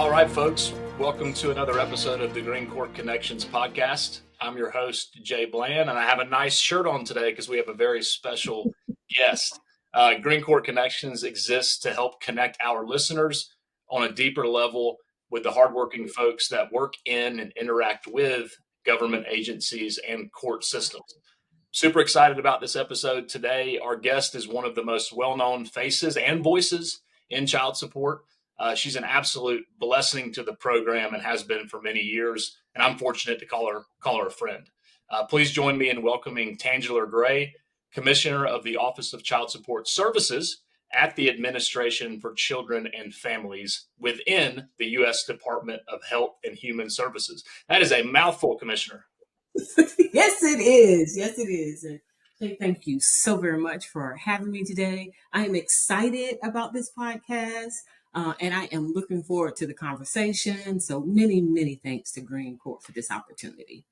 All right, folks, welcome to another episode of the GreenCourt Connections podcast. I'm your host, Jay Bland, and I have a nice shirt on today because we have a very special guest. GreenCourt Connections exists to help connect our listeners on a deeper level with the hardworking folks that work in and interact with government agencies and court systems. Super excited about this episode today. Our guest is one of the most well-known faces and voices in child support. She's an absolute blessing to the program and has been for many years, and I'm fortunate to call her a friend. Please join me in welcoming Tanguler Gray, Commissioner of the Office of Child Support Services at the Administration for Children and Families within the U.S. Department of Health and Human Services. That is a mouthful, Commissioner. Yes, it is. Yes, it is. And thank you so very much for having me today. I am excited about this podcast. And I am looking forward to the conversation. So many thanks to GreenCourt for this opportunity.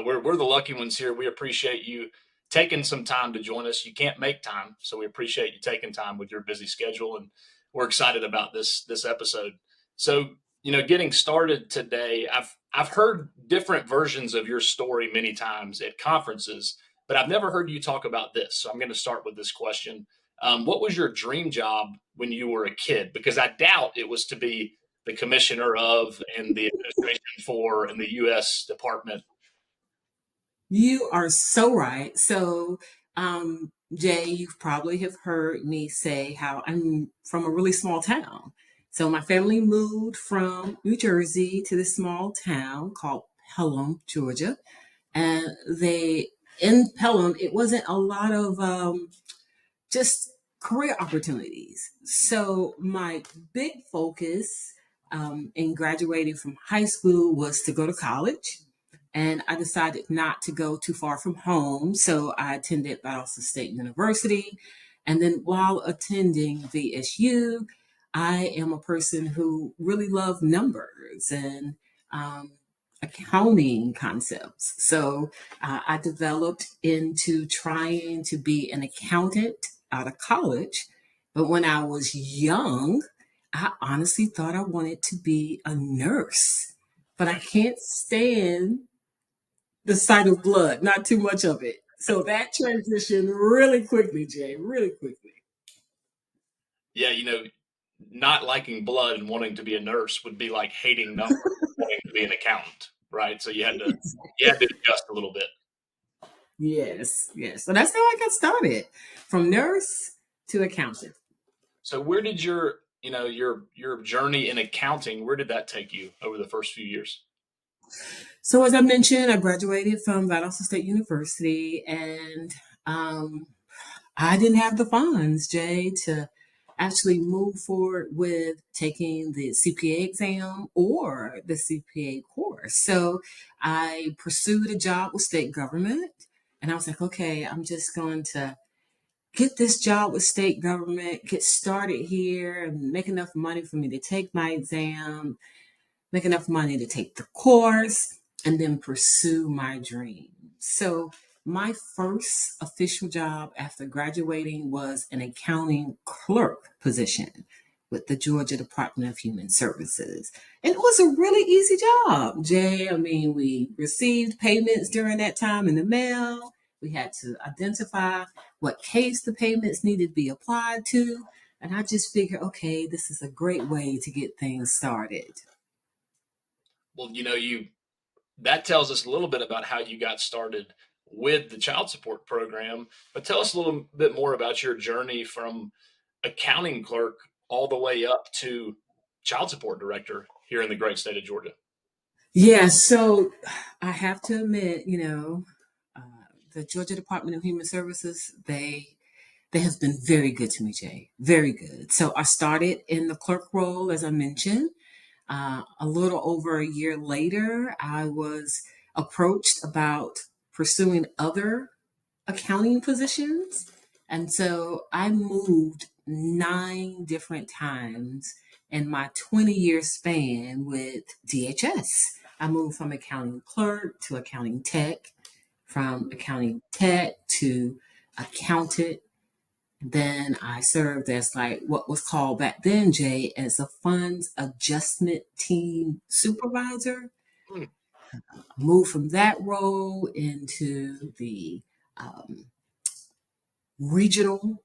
We're the lucky ones here. We appreciate you taking some time to join us. You can't make time, so we appreciate you taking time with your busy schedule, and we're excited about this episode. So, getting started today, I've heard different versions of your story many times at conferences, but I've never heard you talk about this. So I'm going to start with this question. What was your dream job when you were a kid? Because I doubt it was to be the commissioner of and the administration for and the U.S. Department. You are so right. So, Jay, you probably have heard me say how I'm from a really small town. So my family moved from New Jersey to this small town called Pelham, Georgia. And in Pelham, it wasn't a lot of just career opportunities. So my big focus in graduating from high school was to go to college. And I decided not to go too far from home. So I attended Valdosta State University. And then while attending VSU, I am a person who really loved numbers and accounting concepts. So I developed into trying to be an accountant out of college. But when I was young, I honestly thought I wanted to be a nurse. But I can't stand the sight of blood, not too much of it. So that transitioned really quickly, Jay, really quickly. Yeah, not liking blood and wanting to be a nurse would be like hating numbers and wanting to be an accountant, right? So you had to adjust a little bit. Yes. So that's how I got started, from nurse to accountant. So where did your journey in accounting, where did that take you over the first few years? So as I mentioned, I graduated from Valdosta State University, and I didn't have the funds, Jay, to actually move forward with taking the CPA exam or the CPA course. So I pursued a job with state government, and I was like, okay, I'm just going to get this job with state government, get started here, and make enough money for me to take my exam, make enough money to take the course, and then pursue my dream. So my first official job after graduating was an accounting clerk position with the Georgia Department of Human Services. And it was a really easy job, Jay. I mean, we received payments during that time in the mail. We had to identify what case the payments needed to be applied to. And I just figured, okay, this is a great way to get things started. Well, that tells us a little bit about how you got started with the child support program, but tell us a little bit more about your journey from accounting clerk all the way up to child support director here in the great state of Georgia. Yeah, so I have to admit, the Georgia Department of Human Services, they have been very good to me, Jay, very good. So I started in the clerk role, as I mentioned. A little over a year later, I was approached about pursuing other accounting positions. And so I moved 9 different times in my 20-year span with DHS. I moved from accounting clerk to accounting tech, from accounting tech to accountant, Then I served as like what was called back then, Jay, as a funds adjustment team supervisor. Hmm. Moved from that role into the um, regional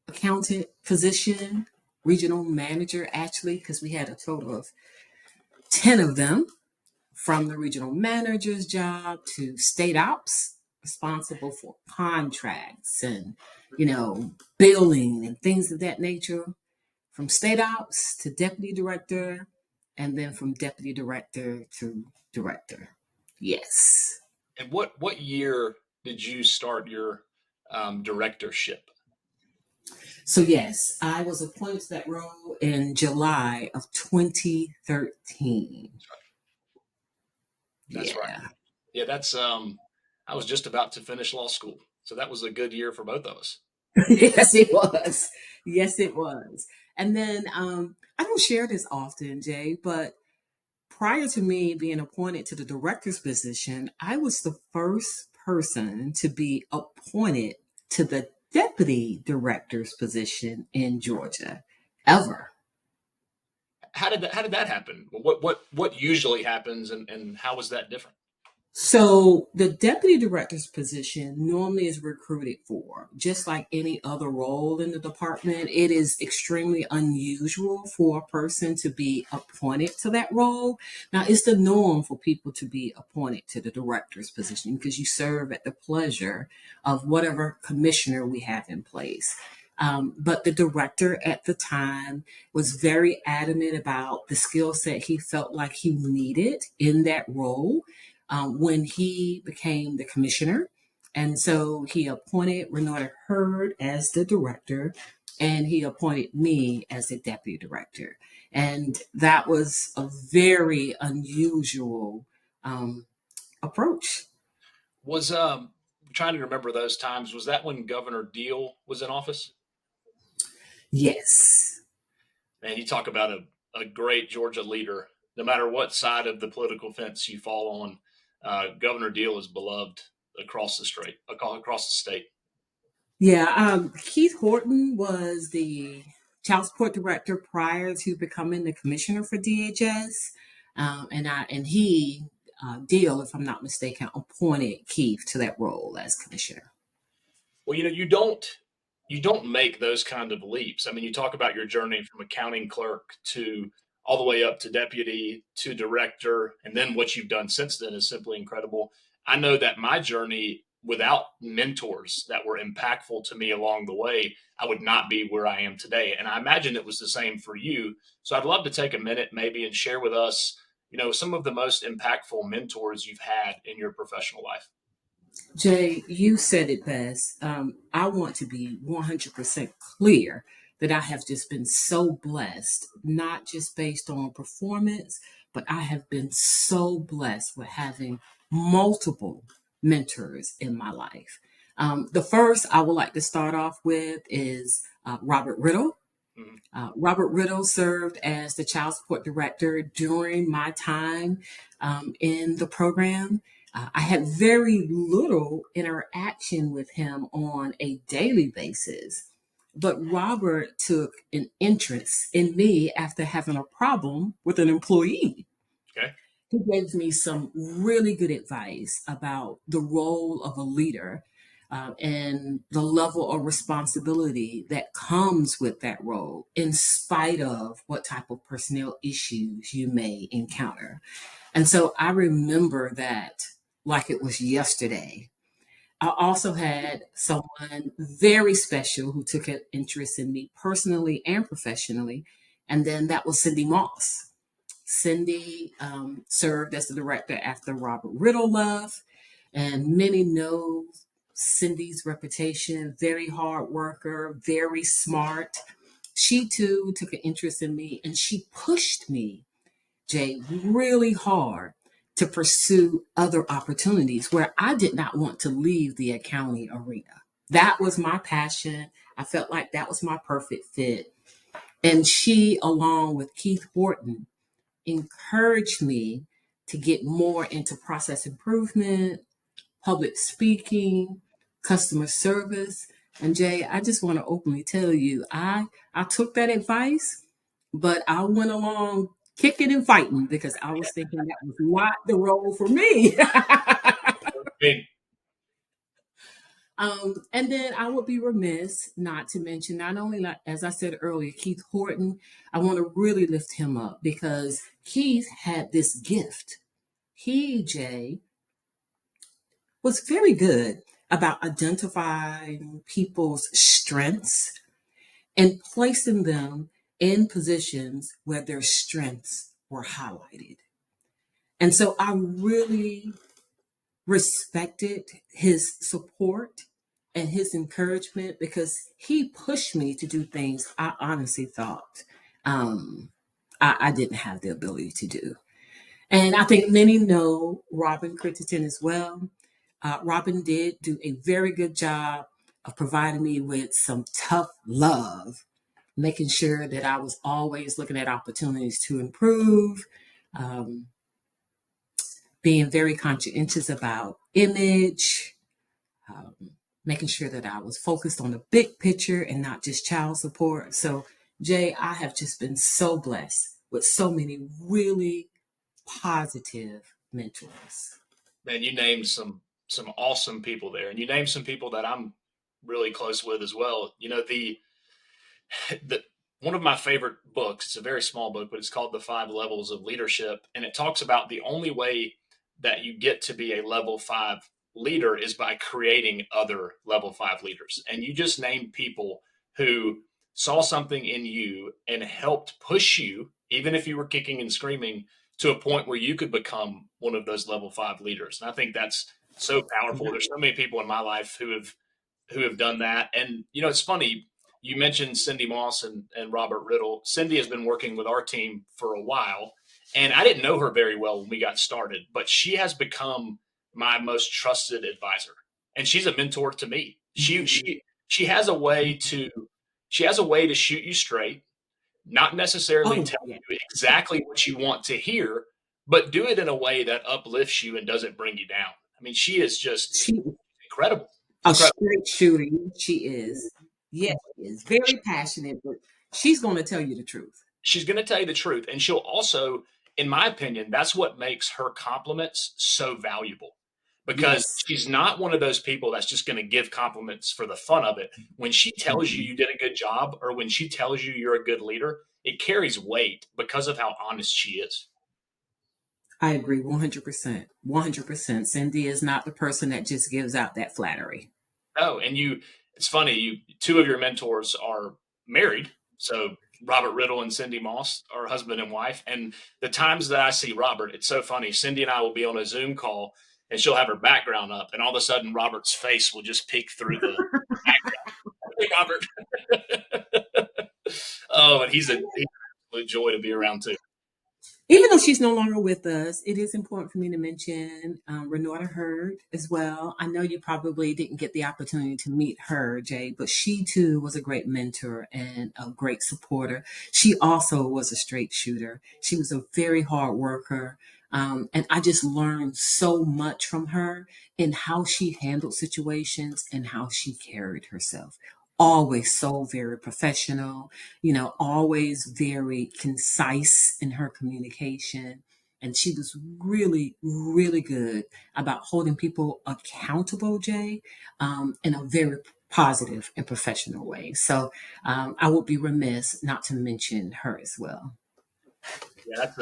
accountant position, regional manager, actually, because we had a total of 10 of them, from the regional manager's job to state ops, responsible for contracts and, billing and things of that nature, from state ops to deputy director, and then from deputy director to director. Yes. And what year did you start your directorship? So, yes, I was appointed to that role in July of 2013. That's right. Yeah. Yeah, that's I was just about to finish law school. So that was a good year for both of us. Yes, it was. Yes, it was. And then I don't share this often, Jay, but prior to me being appointed to the director's position, I was the first person to be appointed to the deputy director's position in Georgia ever. How did that happen? What usually happens, and how was that different? So the deputy director's position normally is recruited for, just like any other role in the department. It is extremely unusual for a person to be appointed to that role. Now, it's the norm for people to be appointed to the director's position because you serve at the pleasure of whatever commissioner we have in place. But the director at the time was very adamant about the skill set he felt like he needed in that role when he became the commissioner. And so he appointed Renata Hurd as the director, and he appointed me as the deputy director. And that was a very unusual approach. Was trying to remember those times. Was that when Governor Deal was in office? Yes. Man, you talk about a great Georgia leader. No matter what side of the political fence you fall on, Governor Deal is beloved across the state. Yeah. Keith Horton was the child support director prior to becoming the commissioner for DHS. And he, Deal, if I'm not mistaken, appointed Keith to that role as commissioner. Well, you don't make those kind of leaps. I mean, you talk about your journey from accounting clerk to all the way up to deputy to director, and then what you've done since then is simply incredible. I know that my journey without mentors that were impactful to me along the way, I would not be where I am today. And I imagine it was the same for you. So I'd love to take a minute maybe and share with us, some of the most impactful mentors you've had in your professional life. Jay, you said it best. I want to be 100% clear that I have just been so blessed, not just based on performance, but I have been so blessed with having multiple mentors in my life. The first I would like to start off with is Robert Riddle. Mhm. Robert Riddle served as the child support director during my time in the program. I had very little interaction with him on a daily basis, but Robert took an interest in me after having a problem with an employee. Okay. He gave me some really good advice about the role of a leader and the level of responsibility that comes with that role, in spite of what type of personnel issues you may encounter. And so I remember that like it was yesterday. I also had someone very special who took an interest in me personally and professionally, and then that was Cindy Moss. Cindy served as the director after Robert Riddle left, and many know Cindy's reputation, very hard worker, very smart. She too took an interest in me, and she pushed me, Jay, really hard to pursue other opportunities where I did not want to leave the accounting arena. That was my passion. I felt like that was my perfect fit. And she, along with Keith Horton, encouraged me to get more into process improvement, public speaking, customer service. And Jay, I just want to openly tell you, I took that advice, but I went along kicking and fighting because I was thinking that was not the role for me. Big. And then I would be remiss not to mention, not only, like as I said earlier, Keith Horton. I want to really lift him up because Keith had this gift. He, Jay, was very good about identifying people's strengths and placing them in positions where their strengths were highlighted. And so I really respected his support and his encouragement because he pushed me to do things I honestly thought I didn't have the ability to do. And I think many know Robin Crittenden as well. Robin did do a very good job of providing me with some tough love, making sure that I was always looking at opportunities to improve, um, being very conscientious about image, um, making sure that I was focused on the big picture and not just child support. So, Jay, I have just been so blessed with so many really positive mentors. Man, you named some awesome people there, and you named some people that I'm really close with as well. You know, the one of my favorite books, it's a very small book, but it's called The Five Levels of Leadership, and it talks about the only way that you get to be a level 5 leader is by creating other level 5 leaders. And you just named people who saw something in you and helped push you, even if you were kicking and screaming, to a point where you could become one of those level 5 leaders. And I think that's so powerful. There's so many people in my life who have done that. And you know, it's funny, you mentioned Cindy Moss and Robert Riddle. Cindy has been working with our team for a while, and I didn't know her very well when we got started, but she has become my most trusted advisor, and she's a mentor to me. She has a way to shoot you straight, not necessarily Oh, tell yeah. you exactly what you want to hear, but do it in a way that uplifts you and doesn't bring you down. I mean, she is just She incredible. a Incredible. straight shooter. She is. Yes, she is. Very passionate, but she's going to tell you the truth. She's going to tell you the truth. And she'll also, in my opinion, that's what makes her compliments so valuable, because Yes. she's not one of those people that's just going to give compliments for the fun of it. When she tells you Mhm. you did a good job, or when she tells you you're a good leader, it carries weight because of how honest she is. I agree 100%. 100%. Cindy is not the person that just gives out that flattery. Oh, and it's funny, two of your mentors are married. So Robert Riddle and Cindy Moss are husband and wife. And the times that I see Robert, it's so funny. Cindy and I will be on a Zoom call, and she'll have her background up, and all of a sudden Robert's face will just peek through the background. Hey, Robert. Oh, and he's an absolute joy to be around too. Even though she's no longer with us, it is important for me to mention Renata Hurd as well. I know you probably didn't get the opportunity to meet her, Jay, but she too was a great mentor and a great supporter. She also was a straight shooter. She was a very hard worker. And I just learned so much from her in how she handled situations and how she carried herself. Always so very professional, always very concise in her communication. And she was really, really good about holding people accountable, Jay, in a very positive and professional way. So I would be remiss not to mention her as well. Yeah,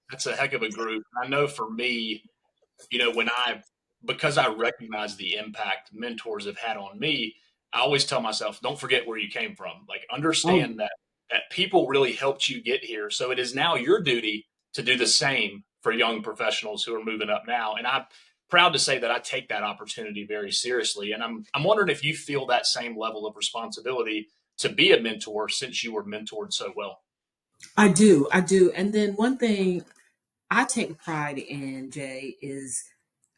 that's a heck of a group. I know for me, when because I recognize the impact mentors have had on me, I always tell myself, don't forget where you came from. Like, Oh, understand that people really helped you get here. So it is now your duty to do the same for young professionals who are moving up now. And I'm proud to say that I take that opportunity very seriously. And I'm wondering if you feel that same level of responsibility to be a mentor, since you were mentored so well. I do. I do. And then one thing I take pride in, Jay, is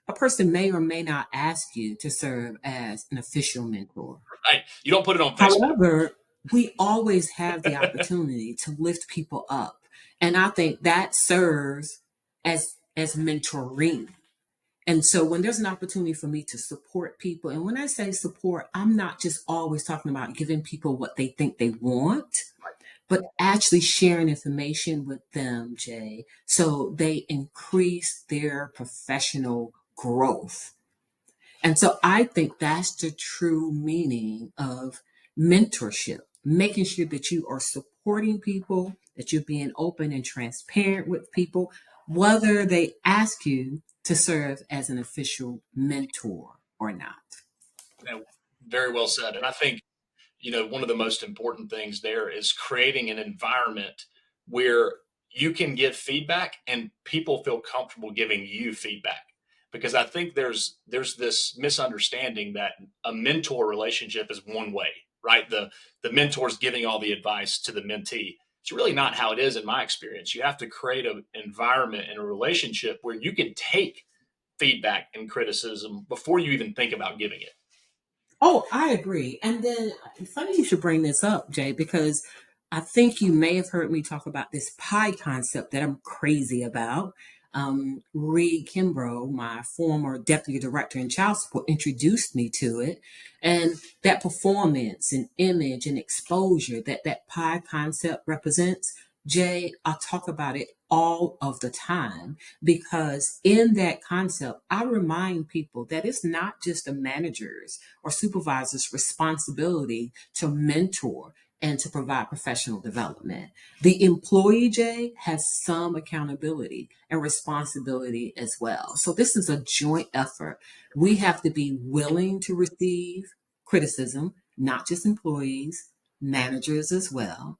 a person may or may not ask you to serve as an official mentor. Right? You don't put it on Facebook. However, we always have the opportunity to lift people up. And I think that serves as mentoring. And so when there's an opportunity for me to support people, and when I say support, I'm not just always talking about giving people what they think they want, but actually sharing information with them, Jay, so they increase their professional growth. And so I think that's the true meaning of mentorship, making sure that you are supporting people, that you're being open and transparent with people, whether they ask you to serve as an official mentor or not. And very well said. And I think, one of the most important things there is creating an environment where you can give feedback and people feel comfortable giving you feedback. Because I think there's this misunderstanding that a mentor relationship is one way, right? The mentor's giving all the advice to the mentee. It's really not how it is in my experience. You have to create an environment and a relationship where you can take feedback and criticism before you even think about giving it. Oh, I agree. And then it's funny you should bring this up, Jay, because I think you may have heard me talk about this pie concept that I'm crazy about. Reed Kimbrough, my former deputy director in child support, introduced me to it. And that performance and image and exposure that that pie concept represents, Jay, I talk about it all of the time because in that concept, I remind people that it's not just a manager's or supervisor's responsibility to mentor and to provide professional development. The employee, Jay, has some accountability and responsibility as well. So this is a joint effort. We have to be willing to receive criticism, not just employees, managers as well.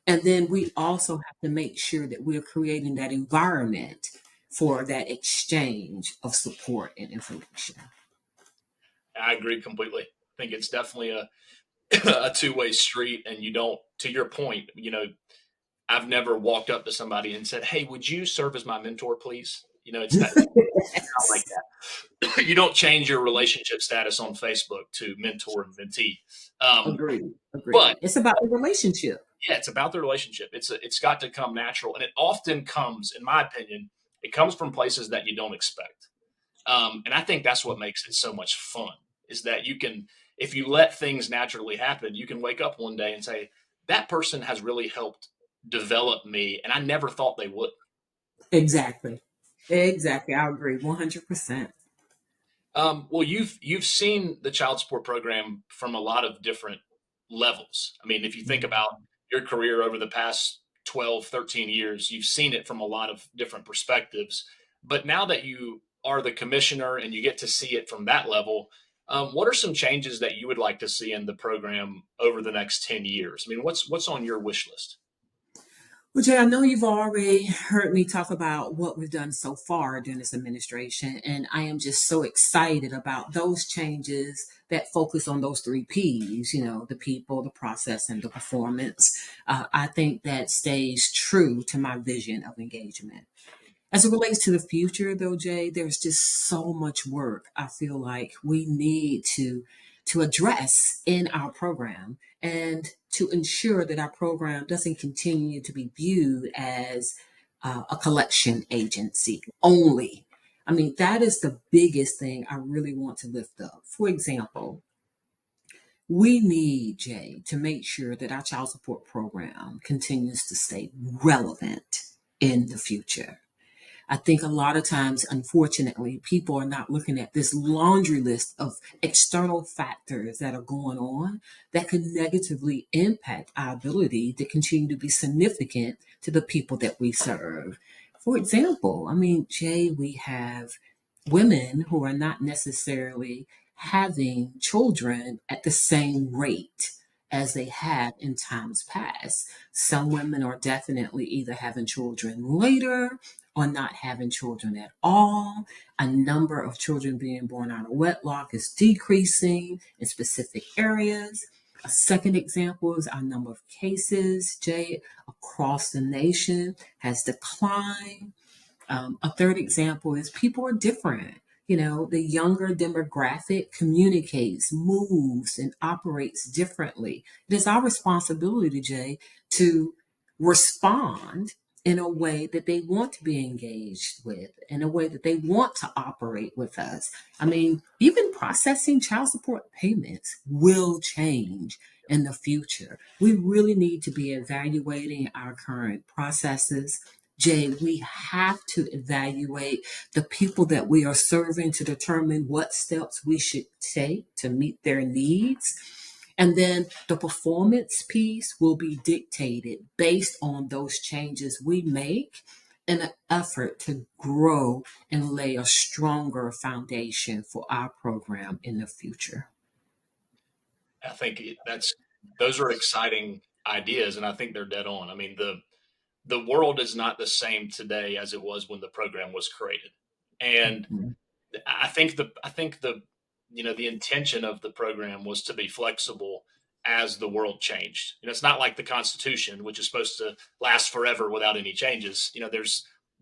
And then we also have to make sure that we're creating that environment for that exchange of support and information. I agree completely. I think it's definitely a two-way street. And you don't, to your point, I've never walked up to somebody and said, "Hey, would you serve as my mentor, please?" It's not like that. You don't change your relationship status on Facebook to mentor and mentee. Agreed. But Agreed. It's about the relationship. yeah, it's about the relationship. It's got to come natural, and it often comes, in my opinion, it comes from places that you don't expect. And I think that's what makes it so much fun is that you can, if you let things naturally happen, you can wake up one day and say, that person has really helped develop me, and I never thought they would. Exactly. Exactly. I agree 100%. Well, you've seen the child support program from a lot of different levels. I mean, if you think about your career over the past 12, 13 years, you've seen it from a lot of different perspectives. But now that you are the commissioner and you get to see it from that level, what are some changes that you would like to see in the program over the next 10 years? I mean, what's on your wish list? Well, Jay, I know you've already heard me talk about what we've done so far during this administration, and I am just so excited about those changes that focus on those three P's, the people, the process, and the performance. I think that stays true to my vision of engagement. As it relates to the future, though, Jay, there's just so much work I feel like we need to address in our program and to ensure that our program doesn't continue to be viewed as a collection agency only. I mean, that is the biggest thing I really want to lift up. For example, we need, Jay, to make sure that our child support program continues to stay relevant in the future. I think a lot of times, unfortunately, people are not looking at this laundry list of external factors that are going on that could negatively impact our ability to continue to be significant to the people that we serve. For example, I mean, Jay, we have women who are not necessarily having children at the same rate as they have in times past. Some women are definitely either having children later or not having children at all. A number of children being born out of wedlock is decreasing in specific areas. A second example is our number of cases, Jay, across the nation has declined. A third example is people are different. The younger demographic communicates, moves, and operates differently. It is our responsibility, Jay, to respond in a way that they want to be engaged with, in a way that they want to operate with us. I mean, even processing child support payments will change in the future. We really need to be evaluating our current processes. Jay, we have to evaluate the people that we are serving to determine what steps we should take to meet their needs. And then the performance piece will be dictated based on those changes we make in an effort to grow and lay a stronger foundation for our program in the future. I think that's those are exciting ideas, and I think they're dead on. I mean, the world is not the same today as it was when the program was created, and Mhm. I think the the intention of the program was to be flexible as the world changed. It's not like the Constitution, which is supposed to last forever without any changes.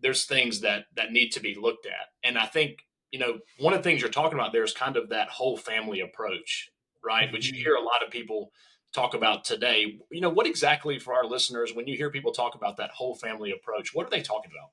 There's things that need to be looked at, and I think one of the things you're talking about there is kind of that whole family approach, right? Which you Mhm. hear a lot of people talk about today. What exactly for our listeners when you hear people talk about that whole family approach, what are they talking about?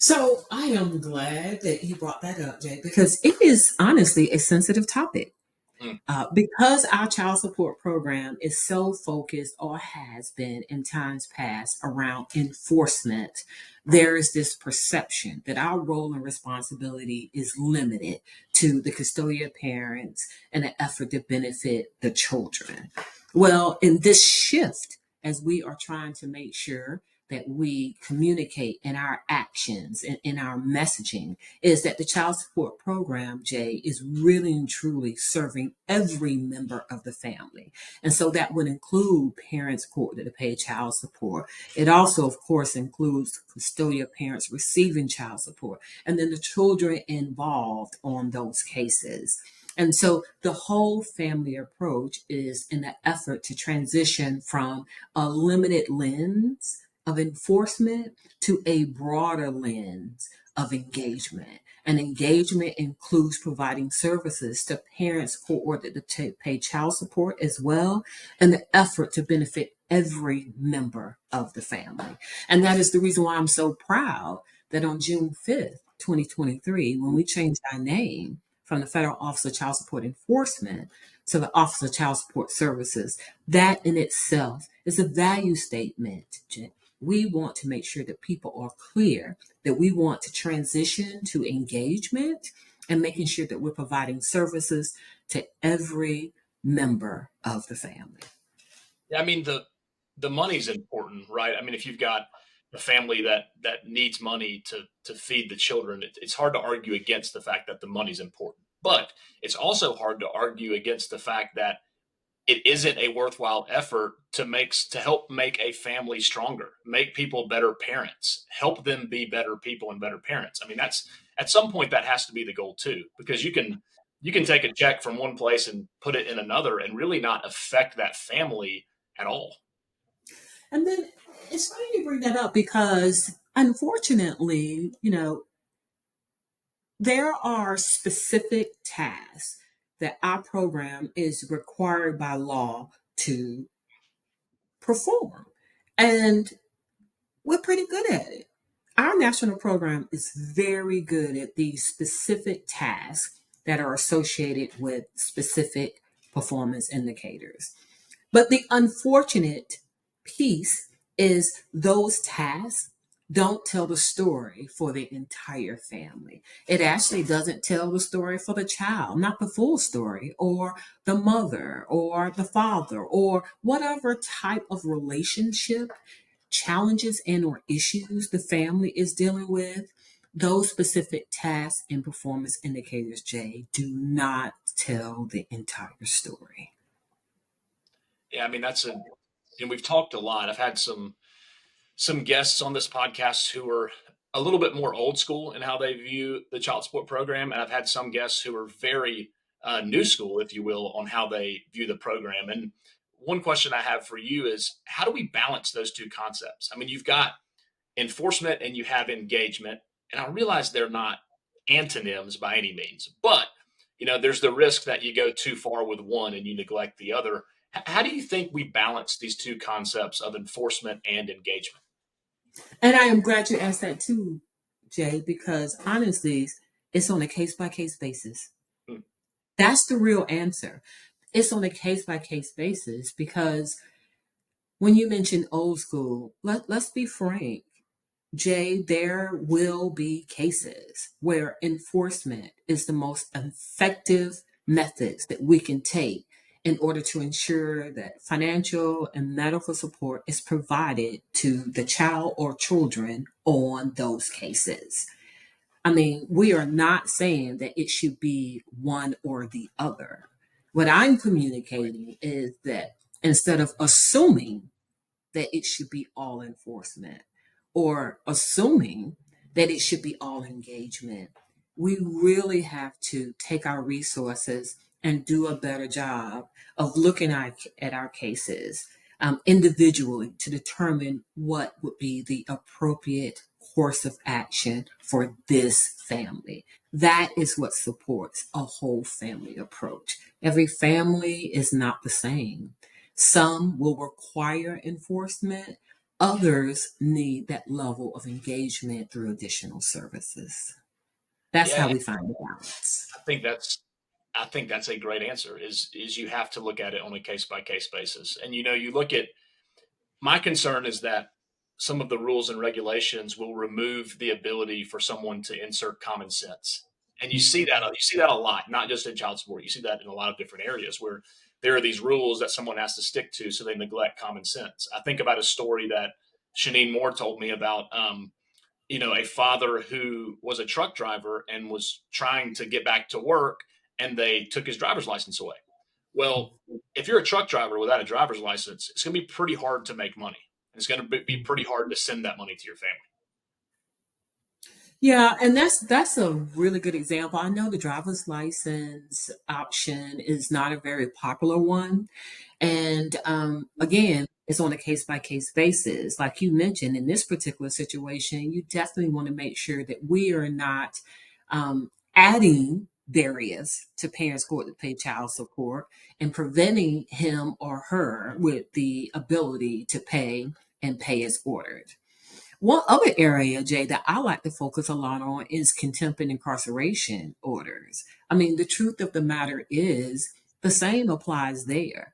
So I am glad that you brought that up, Jay, because it is honestly a sensitive topic. Mm, Because our child support program is so focused or has been in times past around enforcement, there is this perception that our role and responsibility is limited to the custodial parents and an effort to benefit the children. Well, in this shift, as we are trying to make sure that we communicate in our actions and in our messaging, is that the child support program, Jay, is really and truly serving every member of the family. And so that would include parents court to pay child support. It also, of course, includes custodial parents receiving child support, and then the children involved on those cases. And so the whole family approach is in the effort to transition from a limited lens of enforcement to a broader lens of engagement. And engagement includes providing services to parents coordinated to pay child support as well, and the effort to benefit every member of the family. And that is the reason why I'm so proud that on June 5th, 2023, when we changed our name from the Federal Office of Child Support Enforcement to the Office of Child Support Services, that in itself is a value statement. We want to make sure that people are clear that we want to transition to engagement and making sure that we're providing services to every member of the family. yeah, I mean the money's important, right? I mean, if you've got a family that needs money to feed the children, it's hard to argue against the fact that the money's important. But it's also hard to argue against the fact that it isn't a worthwhile effort to help make a family stronger, make people better parents, help them be better people and better parents. I mean, that's at some point that has to be the goal too, because you can take a check from one place and put it in another and really not affect that family at all. And then it's funny you bring that up because unfortunately, there are specific tasks that our program is required by law to perform. And we're pretty good at it. Our national program is very good at these specific tasks that are associated with specific performance indicators. But the unfortunate piece is those tasks don't tell the story for the entire family. It actually doesn't tell the story for the child, not the full story, or the mother, or the father, or whatever type of relationship challenges and or issues the family is dealing with. Those specific tasks and performance indicators, Jay, do not tell the entire story. Yeah, I mean and we've talked a lot. I've had some guests on this podcast who are a little bit more old school in how they view the child support program, and I've had some guests who are very new school, if you will, on how they view the program. And one question I have for you is, how do we balance those two concepts? I mean, you've got enforcement and you have engagement, and I realize they're not antonyms by any means, but there's the risk that you go too far with one and you neglect the other. How do you think we balance these two concepts of enforcement and engagement? And I am glad you asked that too, Jay, because honestly, it's on a case by case basis. Hmm. That's the real answer. It's on a case by case basis because when you mention old school, let's be frank. Jay, there will be cases where enforcement is the most effective methods that we can take in order to ensure that financial and medical support is provided to the child or children on those cases. I mean, we are not saying that it should be one or the other. What I'm communicating is that instead of assuming that it should be all enforcement or assuming that it should be all engagement. We really have to take our resources and do a better job of looking at our cases individually to determine what would be the appropriate course of action for this family. That is what supports a whole family approach. Every family is not the same. Some will require enforcement. Others need that level of engagement through additional services. That's how Yeah, we find the balance. I think that's I think that's a great answer. Is you have to look at it on a case by case basis, and you look at my concern is that some of the rules and regulations will remove the ability for someone to insert common sense. And you see that a lot, not just in child support. You see that in a lot of different areas where there are these rules that someone has to stick to, so they neglect common sense. I think about a story that Shanine Moore told me about. A father who was a truck driver and was trying to get back to work, and they took his driver's license away. Well, if you're a truck driver without a driver's license, it's going to be pretty hard to make money. It's going to be pretty hard to send that money to your family. Yeah, and that's a really good example. I know the driver's license option is not a very popular one. And again, it's on a case by case basis. Like you mentioned, in this particular situation, you definitely want to make sure that we are not adding barriers to parents going to pay child support and preventing him or her with the ability to pay and pay as ordered. One other area, Jay, that I like to focus a lot on is contempt and incarceration orders. I mean, the truth of the matter is the same applies there.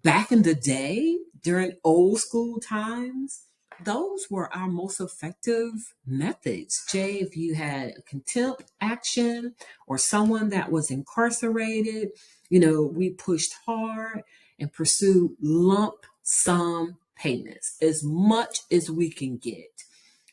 Back in the day, during old school times, those were our most effective methods. Jay, if you had a contempt action or someone that was incarcerated, we pushed hard and pursued lump sum payments as much as we can get.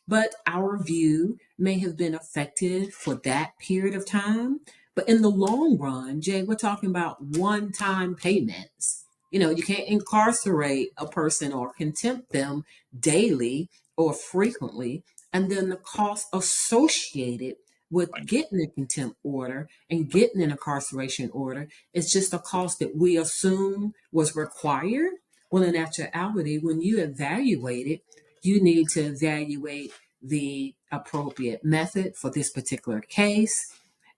But our view may have been effective for that period of time. But in the long run, Jay, we're talking about one time payments. You can't incarcerate a person or contempt them daily or frequently. And then the cost associated with Right. getting a contempt order and getting an incarceration order is just a cost that we assume was required. Well, in actuality, when you evaluate it, you need to evaluate the appropriate method for this particular case,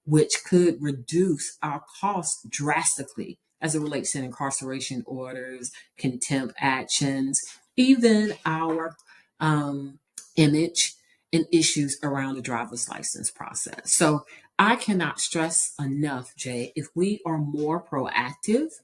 which could reduce our costs drastically as it relates to incarceration orders, contempt actions, even our image and issues around the driver's license process. So I cannot stress enough, Jay, if we are more proactive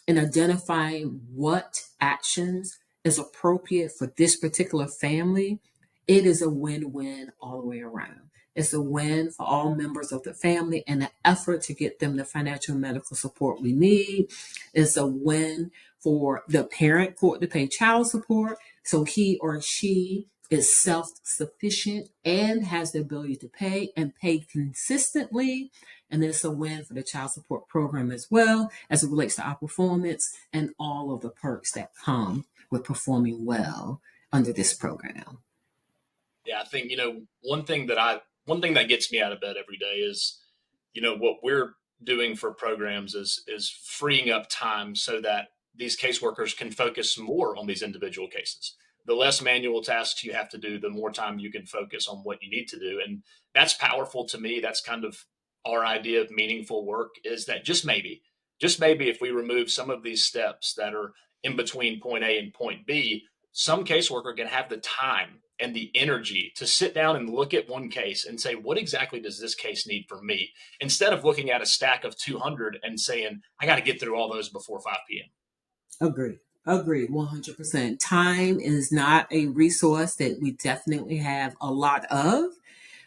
in identifying what actions is appropriate for this particular family, it is a win-win all the way around. It's a win for all members of the family and the effort to get them the financial and medical support we need. It's a win for the parent court to pay child support so he or she is self-sufficient and has the ability to pay and pay consistently. And it's a win for the child support program as well as it relates to our performance and all of the perks that come with performing well under this program. Yeah, I think one thing that gets me out of bed every day is what we're doing for programs is freeing up time so that these caseworkers can focus more on these individual cases. The less manual tasks you have to do, the more time you can focus on what you need to do. And that's powerful to me. That's kind of our idea of meaningful work, is that just maybe if we remove some of these steps that are in between point A and point B, some caseworker can have the time and the energy to sit down and look at one case and say, what exactly does this case need from me? Instead of looking at a stack of 200 and saying, I got to get through all those before 5 p.m. Agree. Agree. 100%. Time is not a resource that we definitely have a lot of.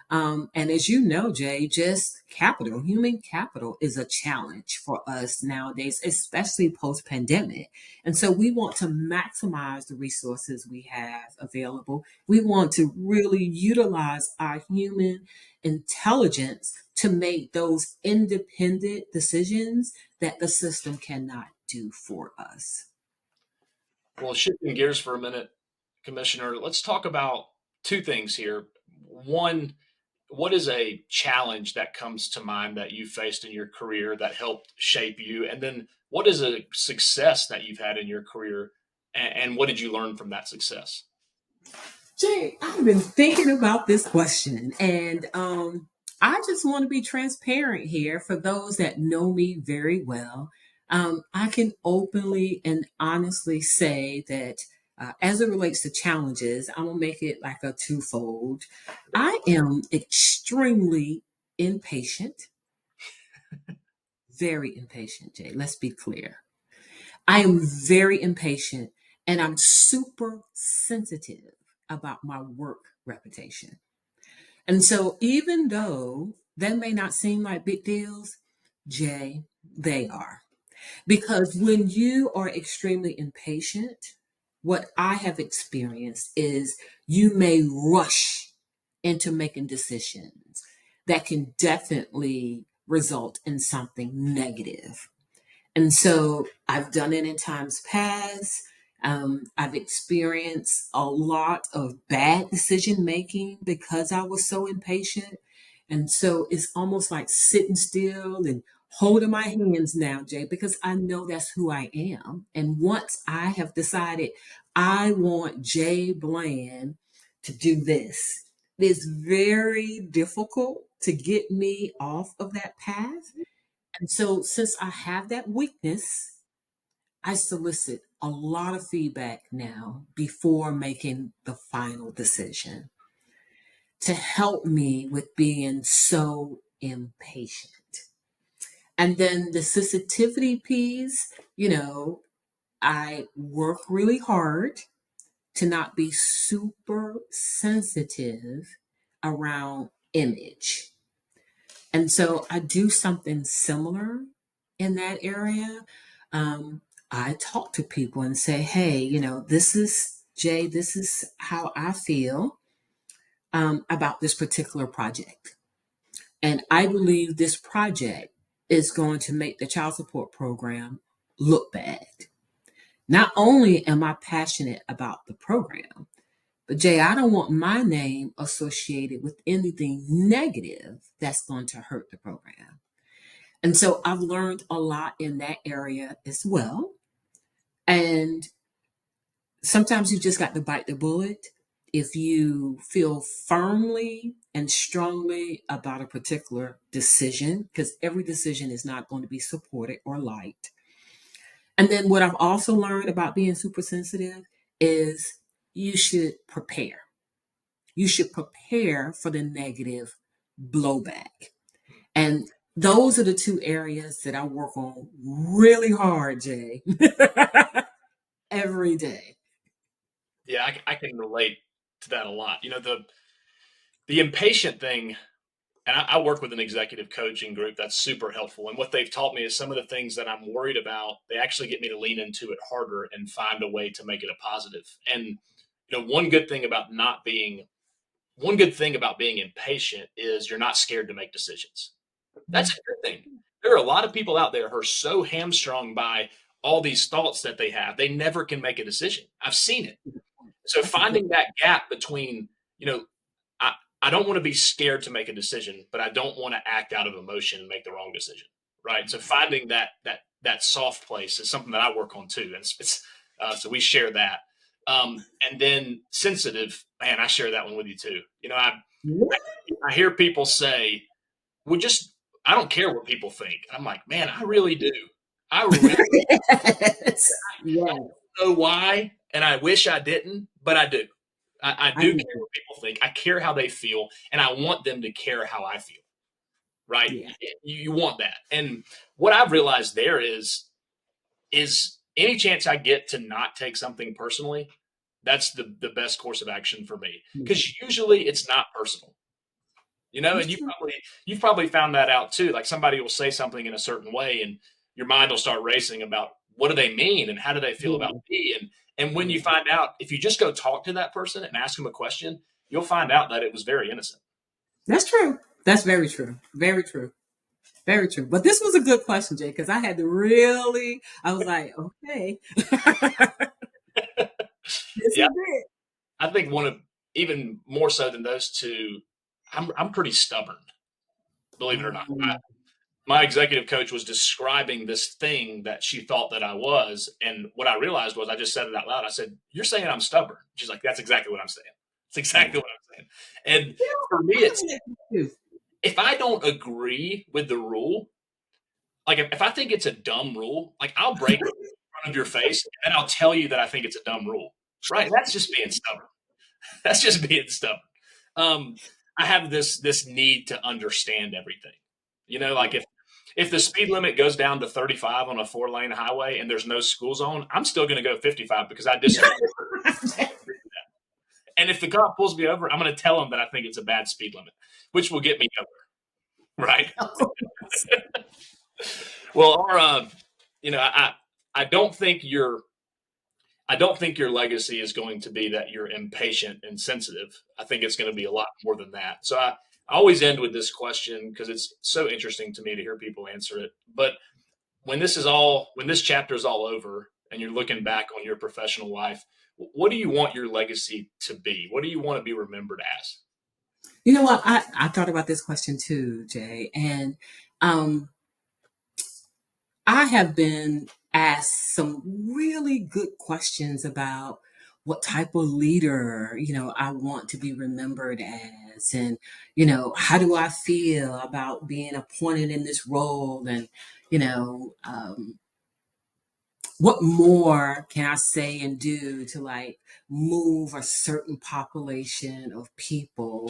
And as you know, Jay, just capital, human capital is a challenge for us nowadays, especially post pandemic. And so we want to maximize the resources we have available. We want to really utilize our human intelligence to make those independent decisions that the system cannot do for us. Well, shifting gears for a minute, Commissioner, let's talk about two things here. One, what is a challenge that comes to mind that you faced in your career that helped shape you? And then what is a success that you've had in your career? And what did you learn from that success? Jay, I've been thinking about this question, and I just want to be transparent here for those that know me very well. I can openly and honestly say that as it relates to challenges, I'm gonna make it like a twofold. I am extremely impatient, very impatient, Jay. Let's be clear. I am very impatient and I'm super sensitive about my work reputation. And so, even though they may not seem like big deals, Jay, they are. Because when you are extremely impatient, what I have experienced is you may rush into making decisions that can definitely result in something negative. And so I've done it in times past. I've experienced a lot of bad decision making because I was so impatient. And so it's almost like sitting still and holding my hands now, Jay, because I know that's who I am. And once I have decided I want Jay Bland to do this, it is very difficult to get me off of that path. And so, since I have that weakness, I solicit a lot of feedback now before making the final decision to help me with being so impatient. And then the sensitivity piece, I work really hard to not be super sensitive around image. And so I do something similar in that area. Um, I talk to people and say, hey, this is Jay, this is how I feel about this particular project. And I believe this project is going to make the child support program look bad. Not only am I passionate about the program, but Jay, I don't want my name associated with anything negative that's going to hurt the program. And so I've learned a lot in that area as well. And sometimes you just got to bite the bullet. If you feel firmly and strongly about a particular decision, because every decision is not going to be supported or liked. And then what I've also learned about being super sensitive is you should prepare. You should prepare for the negative blowback. And those are the two areas that I work on really hard, Jay, every day. Yeah, I can relate to that a lot. The impatient thing, and I work with an executive coaching group that's super helpful. And what they've taught me is some of the things that I'm worried about, they actually get me to lean into it harder and find a way to make it a positive. And one good thing about being impatient is you're not scared to make decisions. That's a good thing. There are a lot of people out there who are so hamstrung by all these thoughts that they have, they never can make a decision. I've seen it. So finding that gap between, you know, I, I don't want to be scared to make a decision, but I don't want to act out of emotion and make the wrong decision. Right. So finding that soft place is something that I work on too. And so we share that. And then sensitive, man, I share that one with you too. I hear people say, "We just, I don't care what people think." I'm like, man, I really do. I really Yes. don't know why, And I wish I didn't, but I do. I I do do. care what people think. I care how they feel, and I want them to care how I feel. Right? Yeah. You want that. And what I've realized there is any chance I get to not take something personally, that's the best course of action for me. Yeah. Because usually it's not personal. That's And true. you've probably found that out too. Like somebody will say something in a certain way, and your mind will start racing about what do they mean and how do they feel about Yeah. me. And when Yeah. you find out, if you just go talk to that person and ask them a question, you'll find out that it was very innocent. That's true. That's very true. Very true. Very true. But this was a good question, Jay, because I had to really, I was like, okay. This Yeah, is it. I think one of even more so than those two, I'm pretty stubborn, believe it or not. Um, My executive coach was describing this thing that she thought that I was, and what I realized was I just said it out loud. I said, "You're saying I'm stubborn." She's like, "That's exactly what I'm saying. It's yeah. exactly what I'm saying." And for me, I it's have that too. if I don't agree with the rule, like if I think it's a dumb rule, like I'll break it in front of your face, and then I'll tell you that I think it's a dumb rule. Right? That's just being stubborn. That's just being stubborn. Um, I have this need to understand everything. Like Yeah. if the speed limit goes down to 35 on a 4-lane highway and there's no school zone, I'm still going to go 55 because I disagree. And if the cop pulls me over, I'm going to tell him that I think it's a bad speed limit, which will get me nowhere. Right? Well, I don't think your legacy is going to be that you're impatient and sensitive. I think it's going to be a lot more than that. So I always end with this question because it's so interesting to me to hear people answer it. But when this chapter is all over and you're looking back on your professional life, what do you want your legacy to be? What do you want to be remembered as? You know what? I thought about this question too, Jay. And um, I have been asked some really good questions about what type of leader, I want to be remembered as, and, how do I feel about being appointed in this role? And, you know, um, what more can I say and do to like move a certain population of people?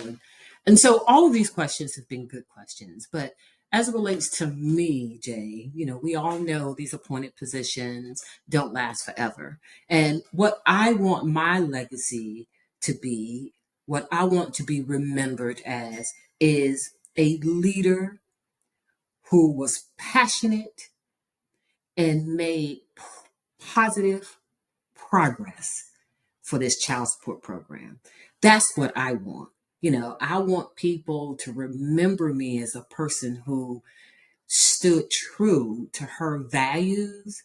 And so all of these questions have been good questions. But as it relates to me, Jay, we all know these appointed positions don't last forever. And what I want my legacy to be, what I want to be remembered as, is a leader who was passionate and made positive progress for this child support program. That's what I want. I want people to remember me as a person who stood true to her values,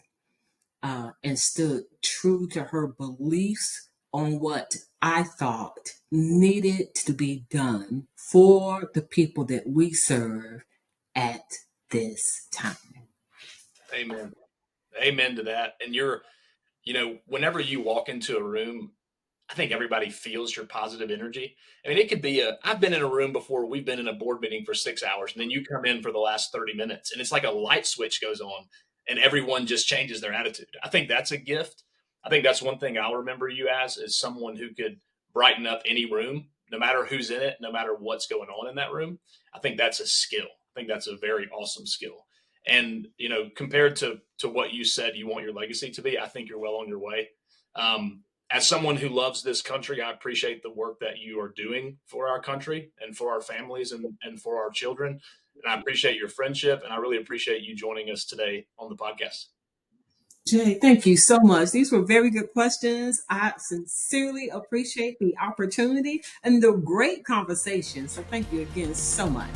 and stood true to her beliefs on what I thought needed to be done for the people that we serve at this time. Amen. Amen to that. And whenever you walk into a room, I think everybody feels your positive energy. I mean, it could be I've been in a room before, we've been in a board meeting for 6 hours, and then you come in for the last 30 minutes, and it's like a light switch goes on, and everyone just changes their attitude. I think that's a gift. I think that's one thing I'll remember you as, is someone who could brighten up any room, no matter who's in it, no matter what's going on in that room. I think that's a skill. I think that's a very awesome skill. And, compared to what you said you want your legacy to be, I think you're well on your way. As someone who loves this country, I appreciate the work that you are doing for our country and for our families and for our children. And I appreciate your friendship, and I really appreciate you joining us today on the podcast. Jay, thank you so much. These were very good questions. I sincerely appreciate the opportunity and the great conversation. So thank you again so much.